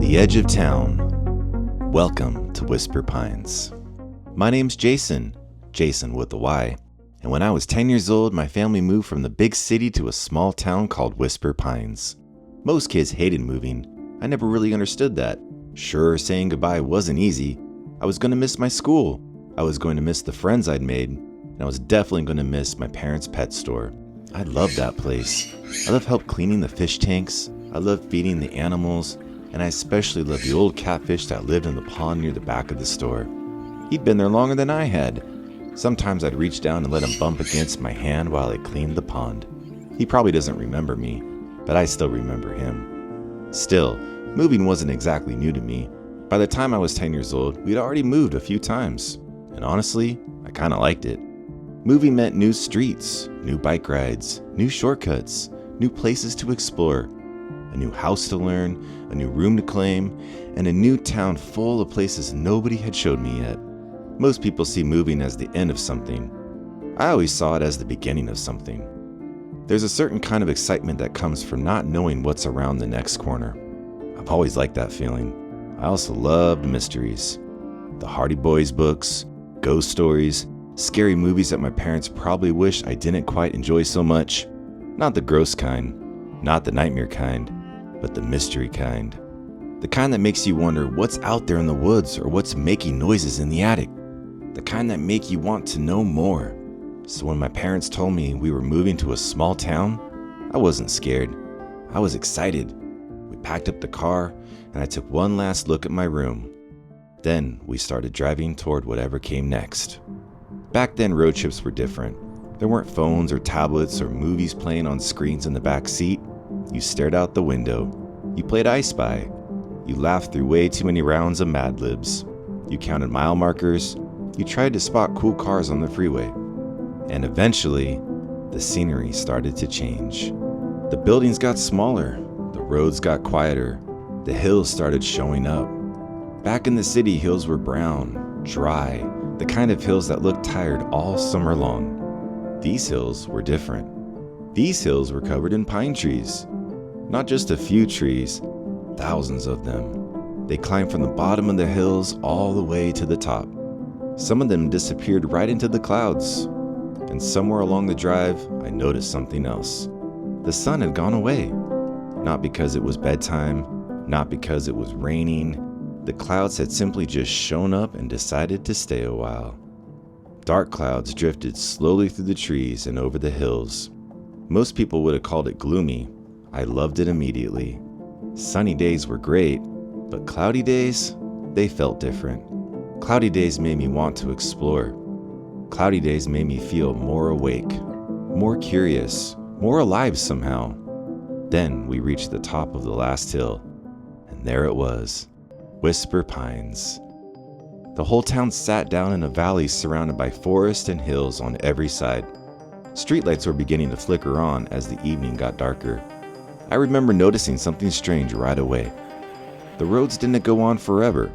The edge of town. Welcome to Whisper Pines. My name's Jayson, Jayson with a Y, and when I was 10 years old, my family moved from the big city to a small town called Whisper Pines. Most kids hated moving. I never really understood that. Sure, saying goodbye wasn't easy. I was going to miss my school. I was going to miss the friends I'd made, and I was definitely going to miss my parents' pet store. I loved that place. I loved help cleaning the fish tanks. I loved feeding the animals, and I especially loved the old catfish that lived in the pond near the back of the store. He'd been there longer than I had. Sometimes I'd reach down and let him bump against my hand while I cleaned the pond. He probably doesn't remember me, but I still remember him. Still, moving wasn't exactly new to me. By the time I was 10 years old, we'd already moved a few times, and honestly, I kinda liked it. Moving meant new streets, new bike rides, new shortcuts, new places to explore, a new house to learn, a new room to claim, and a new town full of places nobody had showed me yet. Most people see moving as the end of something. I always saw it as the beginning of something. There's a certain kind of excitement that comes from not knowing what's around the next corner. I've always liked that feeling. I also loved mysteries. The Hardy Boys books, ghost stories, scary movies that my parents probably wish I didn't quite enjoy so much. Not the gross kind, not the nightmare kind, but the mystery kind. The kind that makes you wonder what's out there in the woods or what's making noises in the attic. The kind that make you want to know more. So when my parents told me we were moving to a small town, I wasn't scared. I was excited. We packed up the car and I took one last look at my room. Then we started driving toward whatever came next. Back then, road trips were different. There weren't phones or tablets or movies playing on screens in the back seat. You stared out the window. You played I Spy. You laughed through way too many rounds of Mad Libs. You counted mile markers. You tried to spot cool cars on the freeway. And eventually, the scenery started to change. The buildings got smaller. The roads got quieter. The hills started showing up. Back in the city, hills were brown, dry, the kind of hills that looked tired all summer long. These hills were different. These hills were covered in pine trees. Not just a few trees, thousands of them. They climbed from the bottom of the hills all the way to the top. Some of them disappeared right into the clouds. And somewhere along the drive, I noticed something else. The sun had gone away. Not because it was bedtime, not because it was raining. The clouds had simply just shown up and decided to stay a while. Dark clouds drifted slowly through the trees and over the hills. Most people would have called it gloomy. I loved it immediately. Sunny days were great, but cloudy days, they felt different. Cloudy days made me want to explore. Cloudy days made me feel more awake, more curious, more alive somehow. Then we reached the top of the last hill, and there it was, Whisper Pines. The whole town sat down in a valley surrounded by forest and hills on every side. Streetlights were beginning to flicker on as the evening got darker. I remember noticing something strange right away. The roads didn't go on forever.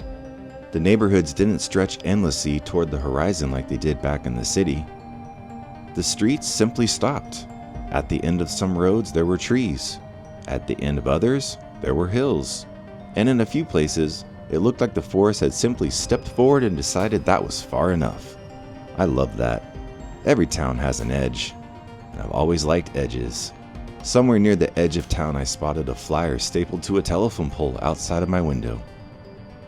The neighborhoods didn't stretch endlessly toward the horizon like they did back in the city. The streets simply stopped. At the end of some roads, there were trees. At the end of others, there were hills. And in a few places, it looked like the forest had simply stepped forward and decided that was far enough. I love that. Every town has an edge, and I've always liked edges. Somewhere near the edge of town, I spotted a flyer stapled to a telephone pole outside of my window.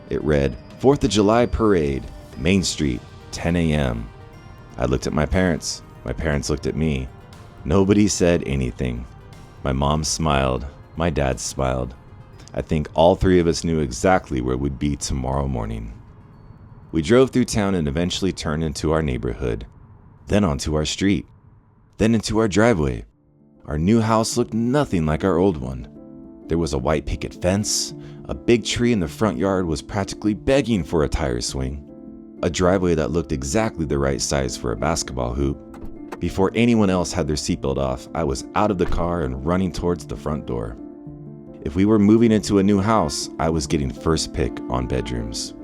It read, 4th of July Parade, Main Street, 10 a.m. I looked at my parents. My parents looked at me. Nobody said anything. My mom smiled. My dad smiled. I think all three of us knew exactly where we'd be tomorrow morning. We drove through town and eventually turned into our neighborhood, then onto our street, then into our driveway. Our new house looked nothing like our old one. There was a white picket fence. A big tree in the front yard was practically begging for a tire swing. A driveway that looked exactly the right size for a basketball hoop. Before anyone else had their seatbelt off, I was out of the car and running towards the front door. If we were moving into a new house, I was getting first pick on bedrooms.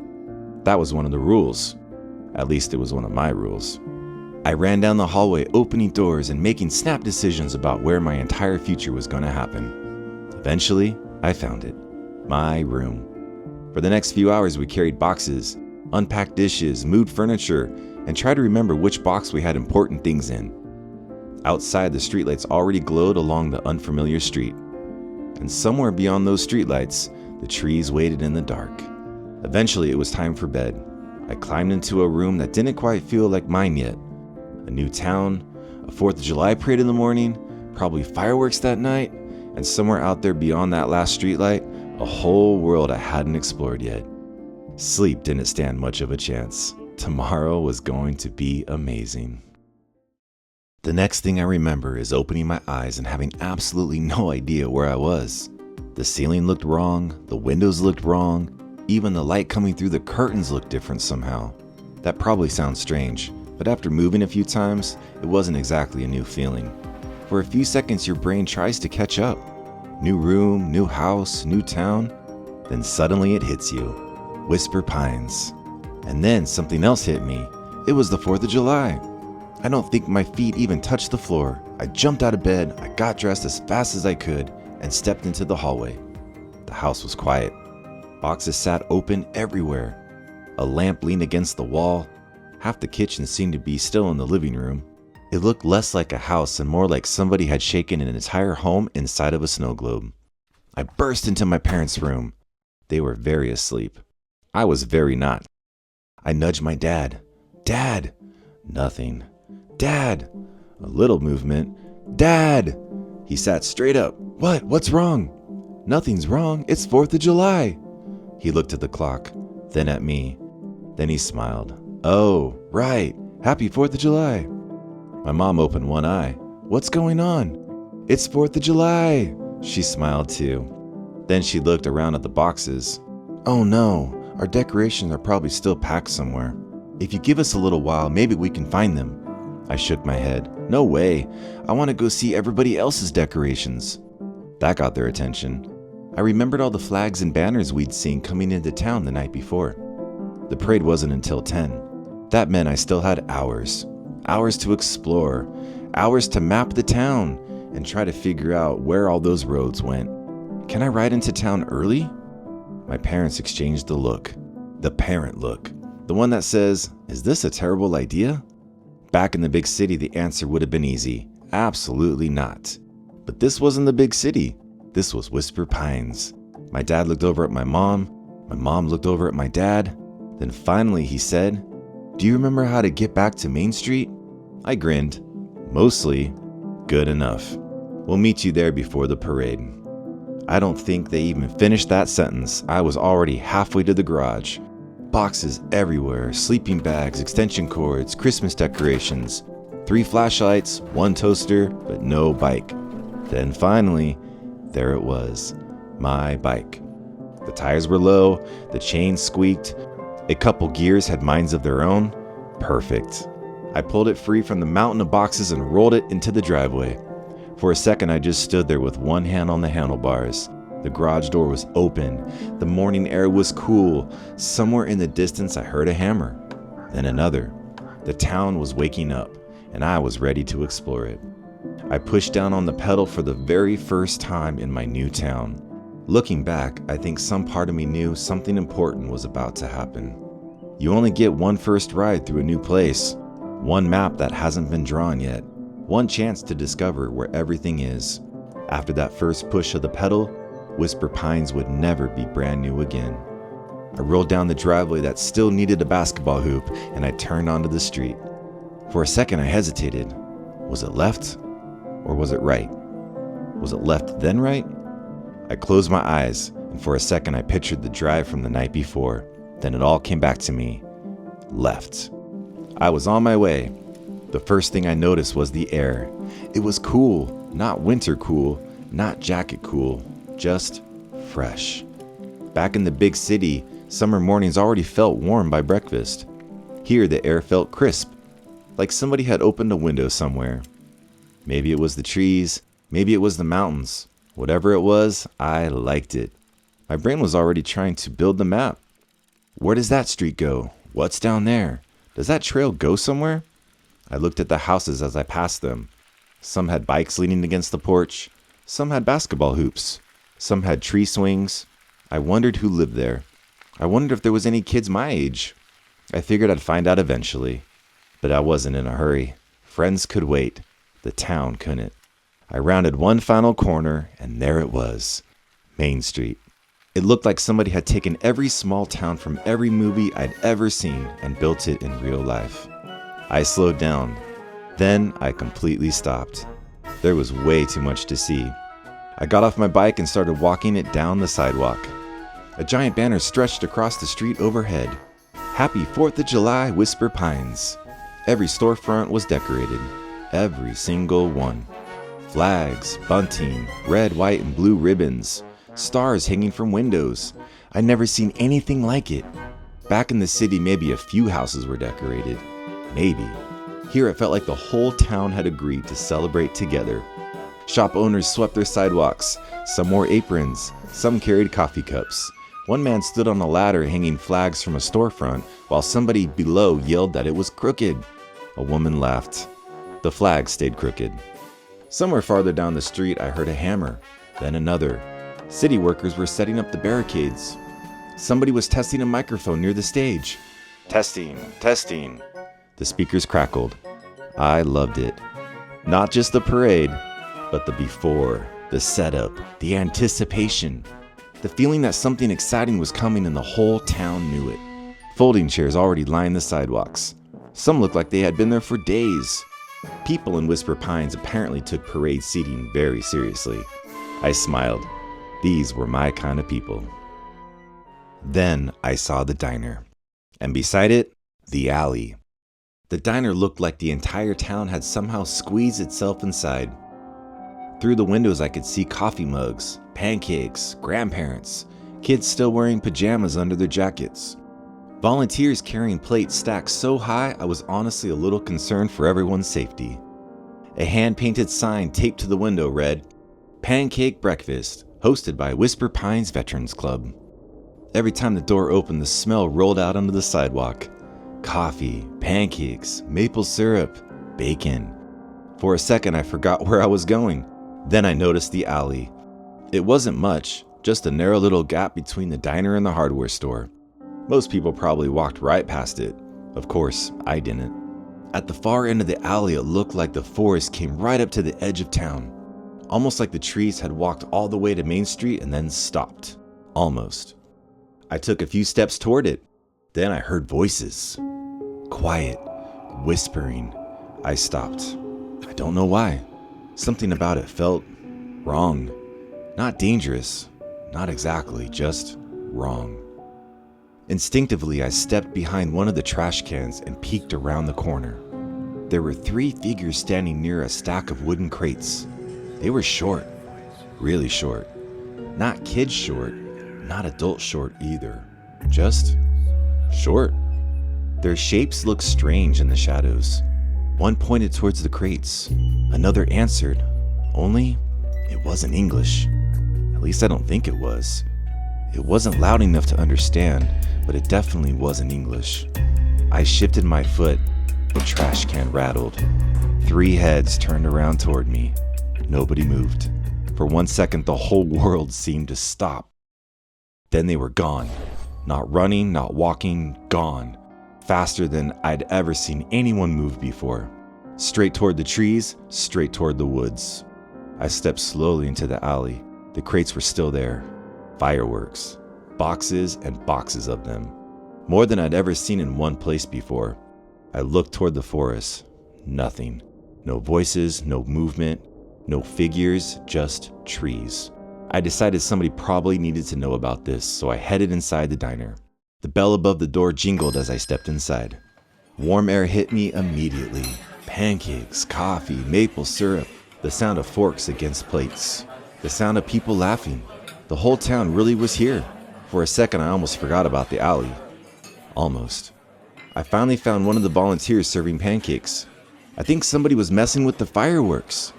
That was one of the rules. At least it was one of my rules. I ran down the hallway, opening doors and making snap decisions about where my entire future was going to happen. Eventually, I found it. My room. For the next few hours, we carried boxes, unpacked dishes, moved furniture, and tried to remember which box we had important things in. Outside, the streetlights already glowed along the unfamiliar street. And somewhere beyond those streetlights, the trees waited in the dark. Eventually, it was time for bed. I climbed into a room that didn't quite feel like mine yet. A new town, a 4th of July parade in the morning, probably fireworks that night, and somewhere out there beyond that last streetlight, a whole world I hadn't explored yet. Sleep didn't stand much of a chance. Tomorrow was going to be amazing. The next thing I remember is opening my eyes and having absolutely no idea where I was. The ceiling looked wrong, the windows looked wrong, even the light coming through the curtains looked different somehow. That probably sounds strange, but after moving a few times, it wasn't exactly a new feeling. For a few seconds, your brain tries to catch up. New room, new house, new town. Then suddenly it hits you. Whisper Pines. And then something else hit me. It was the 4th of July. I don't think my feet even touched the floor. I jumped out of bed, I got dressed as fast as I could, and stepped into the hallway. The house was quiet. Boxes sat open everywhere. A lamp leaned against the wall. Half the kitchen seemed to be still in the living room. It looked less like a house and more like somebody had shaken an entire home inside of a snow globe. I burst into my parents' room. They were very asleep. I was very not. I nudged my dad. Dad! Nothing. Dad! A little movement. Dad! He sat straight up. What? What's wrong? Nothing's wrong. It's 4th of July. He looked at the clock, then at me. Then he smiled. Oh, right. Happy 4th of July. My mom opened one eye. What's going on? It's 4th of July. She smiled too. Then she looked around at the boxes. Oh no, our decorations are probably still packed somewhere. If you give us a little while, maybe we can find them. I shook my head. No way. I want to go see everybody else's decorations. That got their attention. I remembered all the flags and banners we'd seen coming into town the night before. The parade wasn't until 10. That meant I still had hours. Hours to explore. Hours to map the town and try to figure out where all those roads went. Can I ride into town early? My parents exchanged the look. The parent look. The one that says, is this a terrible idea? Back in the big city, the answer would have been easy. Absolutely not. But this wasn't the big city. This was Whisper Pines. My dad looked over at my mom. My mom looked over at my dad. Then finally he said, do you remember how to get back to Main Street? I grinned. Mostly. Good enough. We'll meet you there before the parade. I don't think they even finished that sentence. I was already halfway to the garage. Boxes everywhere, sleeping bags, extension cords, Christmas decorations, 3 flashlights, 1 toaster, but no bike. Then finally, there it was, my bike. The tires were low, the chains squeaked, a couple gears had minds of their own. Perfect. I pulled it free from the mountain of boxes and rolled it into the driveway. For a second, I just stood there with one hand on the handlebars. The garage door was open. The morning air was cool. Somewhere in the distance, I heard a hammer. Then another. The town was waking up, and I was ready to explore it. I pushed down on the pedal for the very first time in my new town. Looking back, I think some part of me knew something important was about to happen. You only get one first ride through a new place, one map that hasn't been drawn yet, one chance to discover where everything is. After that first push of the pedal, Whisper Pines would never be brand new again. I rolled down the driveway that still needed a basketball hoop, and I turned onto the street. For a second I hesitated. Was it left? Or was it right? Was it left then right? I closed my eyes, and for a second I pictured the drive from the night before. Then it all came back to me. Left. I was on my way. The first thing I noticed was the air. It was cool, not winter cool, not jacket cool, just fresh. Back in the big city, summer mornings already felt warm by breakfast. Here the air felt crisp, like somebody had opened a window somewhere. Maybe it was the trees, maybe it was the mountains. Whatever it was, I liked it. My brain was already trying to build the map. Where does that street go? What's down there? Does that trail go somewhere? I looked at the houses as I passed them. Some had bikes leaning against the porch. Some had basketball hoops. Some had tree swings. I wondered who lived there. I wondered if there was any kids my age. I figured I'd find out eventually, but I wasn't in a hurry. Friends could wait. The town couldn't. I rounded one final corner, and there it was, Main Street. It looked like somebody had taken every small town from every movie I'd ever seen and built it in real life. I slowed down. Then I completely stopped. There was way too much to see. I got off my bike and started walking it down the sidewalk. A giant banner stretched across the street overhead. Happy 4th of July, Whisper Pines. Every storefront was decorated. Every single one. Flags, bunting, red, white, and blue ribbons. Stars hanging from windows. I'd never seen anything like it. Back in the city, maybe a few houses were decorated. Maybe. Here it felt like the whole town had agreed to celebrate together. Shop owners swept their sidewalks. Some wore aprons. Some carried coffee cups. One man stood on a ladder hanging flags from a storefront while somebody below yelled that it was crooked. A woman laughed. The flag stayed crooked. Somewhere farther down the street, I heard a hammer, then another. City workers were setting up the barricades. Somebody was testing a microphone near the stage. Testing, testing. The speakers crackled. I loved it. Not just the parade, but the before, the setup, the anticipation. The feeling that something exciting was coming and the whole town knew it. Folding chairs already lined the sidewalks. Some looked like they had been there for days. People in Whisper Pines apparently took parade seating very seriously. I smiled. These were my kind of people. Then I saw the diner. And beside it, the alley. The diner looked like the entire town had somehow squeezed itself inside. Through the windows I could see coffee mugs, pancakes, grandparents, kids still wearing pajamas under their jackets. Volunteers carrying plates stacked so high I was honestly a little concerned for everyone's safety. A hand-painted sign taped to the window read, Pancake Breakfast, hosted by Whisper Pines Veterans Club. Every time the door opened, the smell rolled out onto the sidewalk. Coffee, pancakes, maple syrup, bacon. For a second I forgot where I was going. Then I noticed the alley. It wasn't much, just a narrow little gap between the diner and the hardware store. Most people probably walked right past it. Of course, I didn't. At the far end of the alley, it looked like the forest came right up to the edge of town. Almost like the trees had walked all the way to Main Street and then stopped. Almost. I took a few steps toward it. Then I heard voices. Quiet, whispering. I stopped. I don't know why. Something about it felt wrong. Not dangerous. Not exactly, just wrong. Instinctively, I stepped behind one of the trash cans and peeked around the corner. There were 3 figures standing near a stack of wooden crates. They were short, really short. Not kid short, not adult short either. Just short. Their shapes looked strange in the shadows. One pointed towards the crates. Another answered, only it wasn't English. At least I don't think it was. It wasn't loud enough to understand, but it definitely wasn't English. I shifted my foot. The trash can rattled. 3 heads turned around toward me. Nobody moved. For 1 second, the whole world seemed to stop. Then they were gone. Not running, not walking, gone. Faster than I'd ever seen anyone move before. Straight toward the trees, straight toward the woods. I stepped slowly into the alley. The crates were still there. Fireworks. Boxes and boxes of them. More than I'd ever seen in one place before. I looked toward the forest. Nothing. No voices, no movement, no figures, just trees. I decided somebody probably needed to know about this, so I headed inside the diner. The bell above the door jingled as I stepped inside. Warm air hit me immediately. Pancakes, coffee, maple syrup, the sound of forks against plates, the sound of people laughing. The whole town really was here. For a second, I almost forgot about the alley. Almost. I finally found one of the volunteers serving pancakes. I think somebody was messing with the fireworks.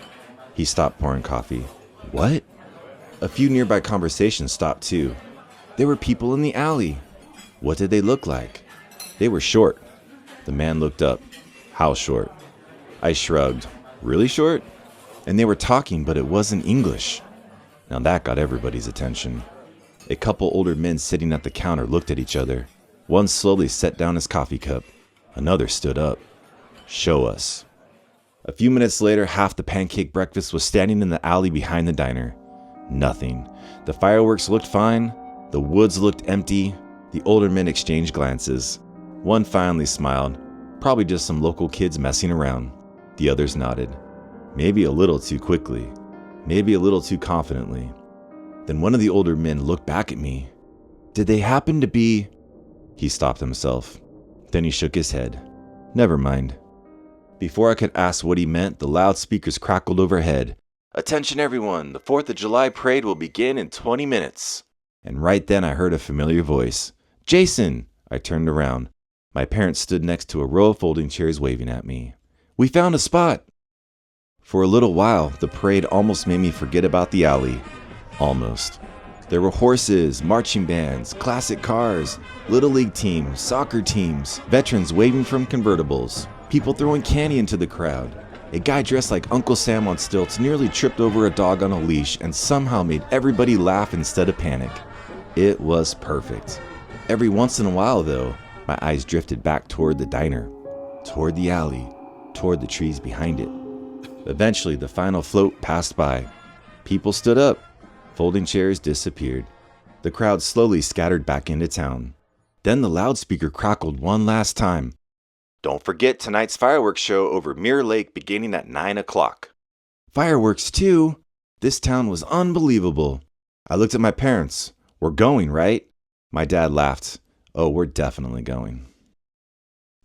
He stopped pouring coffee. What? A few nearby conversations stopped too. There were people in the alley. What did they look like? They were short. The man looked up. How short? I shrugged. Really short? And they were talking, but it wasn't English. Now that got everybody's attention. A couple older men sitting at the counter looked at each other. One slowly set down his coffee cup. Another stood up. Show us. A few minutes later, half the pancake breakfast was standing in the alley behind the diner. Nothing. The fireworks looked fine. The woods looked empty. The older men exchanged glances. One finally smiled. Probably just some local kids messing around. The others nodded. Maybe a little too quickly. Maybe a little too confidently. Then one of the older men looked back at me. Did they happen to be... He stopped himself. Then he shook his head. Never mind. Before I could ask what he meant, the loudspeakers crackled overhead. Attention everyone, the 4th of July parade will begin in 20 minutes. And right then I heard a familiar voice. Jayson! I turned around. My parents stood next to a row of folding chairs waving at me. We found a spot! For a little while, the parade almost made me forget about the alley. Almost. There were horses, marching bands, classic cars, little league teams, soccer teams, veterans waving from convertibles, people throwing candy into the crowd. A guy dressed like Uncle Sam on stilts nearly tripped over a dog on a leash and somehow made everybody laugh instead of panic. It was perfect. Every once in a while, though, my eyes drifted back toward the diner, toward the alley, toward the trees behind it. Eventually, the final float passed by. People stood up. Folding chairs disappeared. The crowd slowly scattered back into town. Then the loudspeaker crackled one last time. Don't forget tonight's fireworks show over Mirror Lake beginning at 9 o'clock. Fireworks too? This town was unbelievable. I looked at my parents. We're going, right? My dad laughed. Oh, we're definitely going.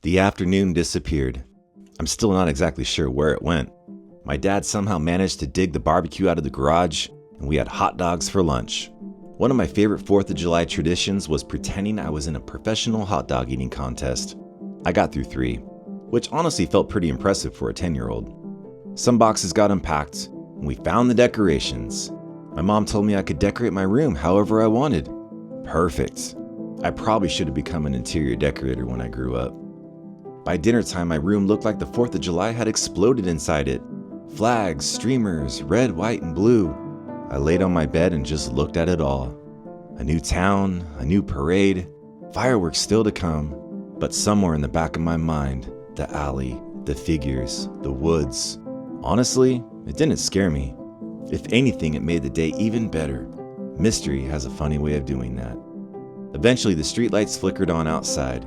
The afternoon disappeared. I'm still not exactly sure where it went. My dad somehow managed to dig the barbecue out of the garage, and we had hot dogs for lunch. One of my favorite 4th of July traditions was pretending I was in a professional hot dog eating contest. I got through 3, which honestly felt pretty impressive for a 10-year-old. Some boxes got unpacked, and we found the decorations. My mom told me I could decorate my room however I wanted. Perfect. I probably should have become an interior decorator when I grew up. By dinner time, my room looked like the 4th of July had exploded inside it. Flags, streamers, red, white, and blue. I laid on my bed and just looked at it all. A new town, a new parade, fireworks still to come. But somewhere in the back of my mind, the alley, the figures, the woods. Honestly, it didn't scare me. If anything, it made the day even better. Mystery has a funny way of doing that. Eventually, the streetlights flickered on outside.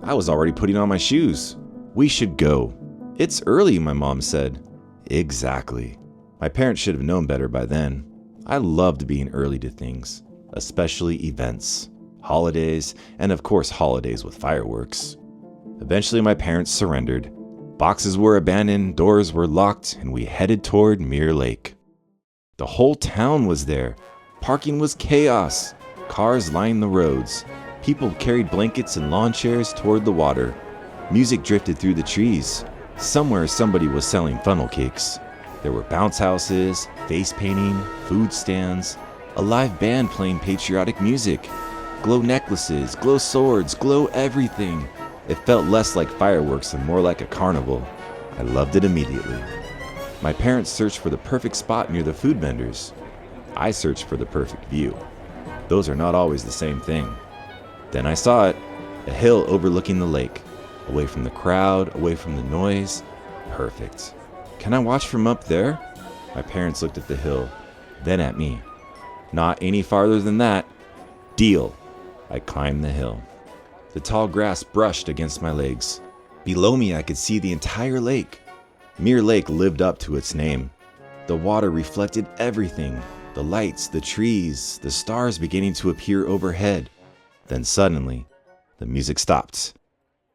I was already putting on my shoes. We should go. It's early, my mom said. Exactly. My parents should have known better by then. I loved being early to things, especially events, holidays, and of course holidays with fireworks. Eventually my parents surrendered. Boxes were abandoned, doors were locked, and we headed toward Mirror Lake. The whole town was there. Parking was chaos. Cars lined the roads. People carried blankets and lawn chairs toward the water. Music drifted through the trees. Somewhere somebody was selling funnel cakes. There were bounce houses, face painting, food stands, a live band playing patriotic music, glow necklaces, glow swords, glow everything. It felt less like fireworks and more like a carnival. I loved it immediately. My parents searched for the perfect spot near the food vendors. I searched for the perfect view. Those are not always the same thing. Then I saw it, a hill overlooking the lake, away from the crowd, away from the noise. Perfect. Can I watch from up there? My parents looked at the hill, then at me. Not any farther than that. Deal. I climbed the hill. The tall grass brushed against my legs. Below me, I could see the entire lake. Mirror Lake lived up to its name. The water reflected everything. The lights, the trees, the stars beginning to appear overhead. Then suddenly, the music stopped.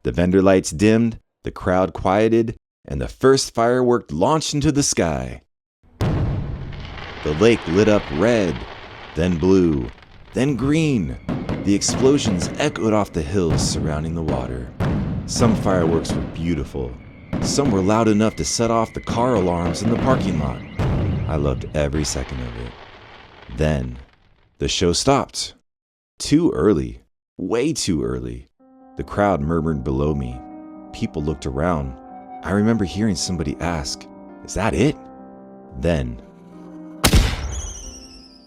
The vendor lights dimmed, the crowd quieted, and the first firework launched into the sky. The lake lit up red, then blue, then green. The explosions echoed off the hills surrounding the water. Some fireworks were beautiful. Some were loud enough to set off the car alarms in the parking lot. I loved every second of it. Then, the show stopped. Too early. Way too early. The crowd murmured below me. People looked around. I remember hearing somebody ask, "Is that it?" Then,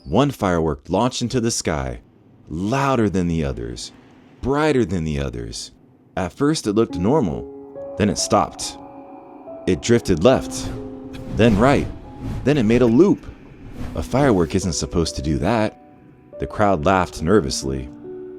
one firework launched into the sky. louder than the others, brighter than the others. At first it looked normal, then it stopped. It drifted left, then right, then it made a loop. A firework isn't supposed to do that. The crowd laughed nervously.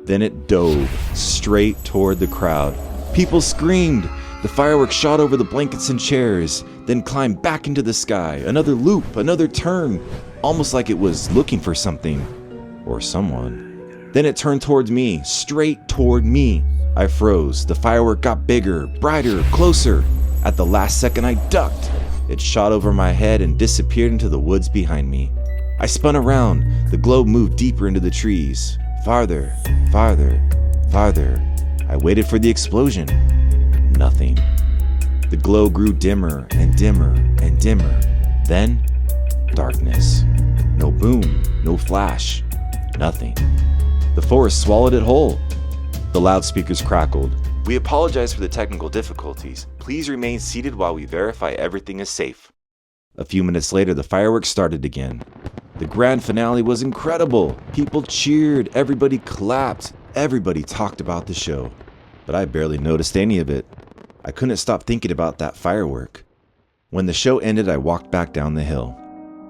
Then it dove straight toward the crowd. People screamed. The firework shot over the blankets and chairs, then climbed back into the sky. Another loop, another turn, almost like it was looking for something or someone. Then it turned towards me, straight toward me. I froze. The firework got bigger, brighter, closer. At the last second, I ducked. It shot over my head and disappeared into the woods behind me. I spun around. The globe moved deeper into the trees. Farther, farther, farther. I waited for the explosion. Nothing. The glow grew dimmer and dimmer and dimmer. Then, darkness. No boom, no flash, nothing. The forest swallowed it whole. The loudspeakers crackled. We apologize for the technical difficulties. Please remain seated while we verify everything is safe. A few minutes later, the fireworks started again. The grand finale was incredible. People cheered, everybody clapped, everybody talked about the show. But I barely noticed any of it. I couldn't stop thinking about that firework. When the show ended, I walked back down the hill.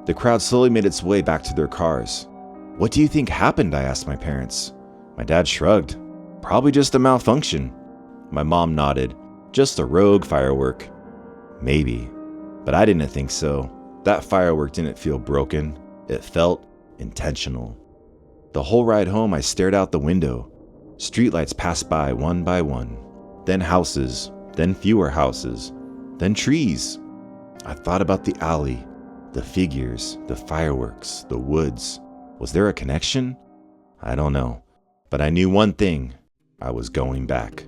The crowd slowly made its way back to their cars. What do you think happened? I asked my parents. My dad shrugged. Probably just a malfunction. My mom nodded. Just a rogue firework. Maybe. But I didn't think so. That firework didn't feel broken. It felt intentional. The whole ride home, I stared out the window. Streetlights passed by one, then houses, then fewer houses, then trees. I thought about the alley, the figures, the fireworks, the woods. Was there a connection? I don't know. But I knew one thing. I was going back.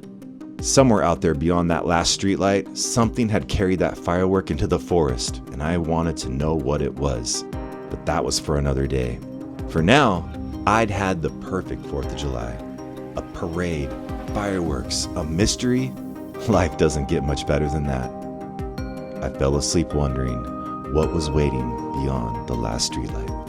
Somewhere out there beyond that last streetlight, something had carried that firework into the forest, and I wanted to know what it was. But that was for another day. For now, I'd had the perfect 4th of July. A parade, fireworks, a mystery. Life doesn't get much better than that. I fell asleep wondering what was waiting beyond the last streetlight.